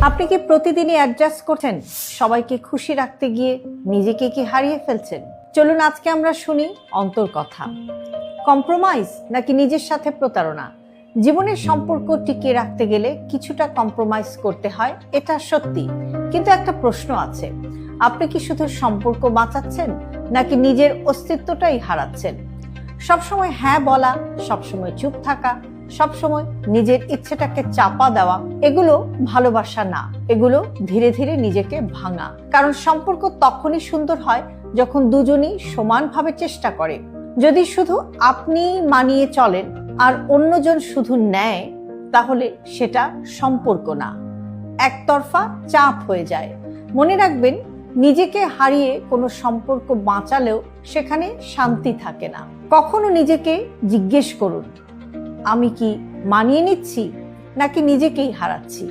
আপনি কি প্রতিদিনই অ্যাডজাস্ট করছেন সবাইকে খুশি রাখতে গিয়ে নিজেকে কি হারিয়ে ফেলছেন? চলুন আজকে আমরা শুনি অন্তর কথা। কম্প্রোমাইজ নাকি নিজের সাথে প্রতারণা? জীবনের সম্পর্ক টিকিয়ে রাখতে গেলে কিছুটা কম্প্রোমাইজ করতে হয়, এটা সত্যি। কিন্তু একটা প্রশ্ন আছে, আপনি কি শুধু সম্পর্ক বাঁচাচ্ছেন নাকি নিজের অস্তিত্বটাই হারাচ্ছেন? সবসময় হ্যাঁ বলা, সবসময় চুপ থাকা, সবসময় নিজের ইচ্ছেটাকে চাপা দেওয়া, এগুলো ভালোবাসা না, এগুলো ধীরে ধীরে নিজেকে ভাঙা। কারণ সম্পর্ক তখনই সুন্দর হয় যখন দুজনই সমানভাবে চেষ্টা করে। যদি শুধু আপনি মানিয়ে চলেন আর অন্যজন শুধু নেয়, তাহলে সেটা সম্পর্ক না, একতরফা চাপ হয়ে যায়। মনে রাখবেন, নিজেকে হারিয়ে কোনো সম্পর্ক বাঁচালেও সেখানে শান্তি থাকে না। কখনো নিজেকে জিজ্ঞেস করুন, আমি কি মানিয়ে নিচ্ছি নাকি নিজেকেই হারাচ্ছি?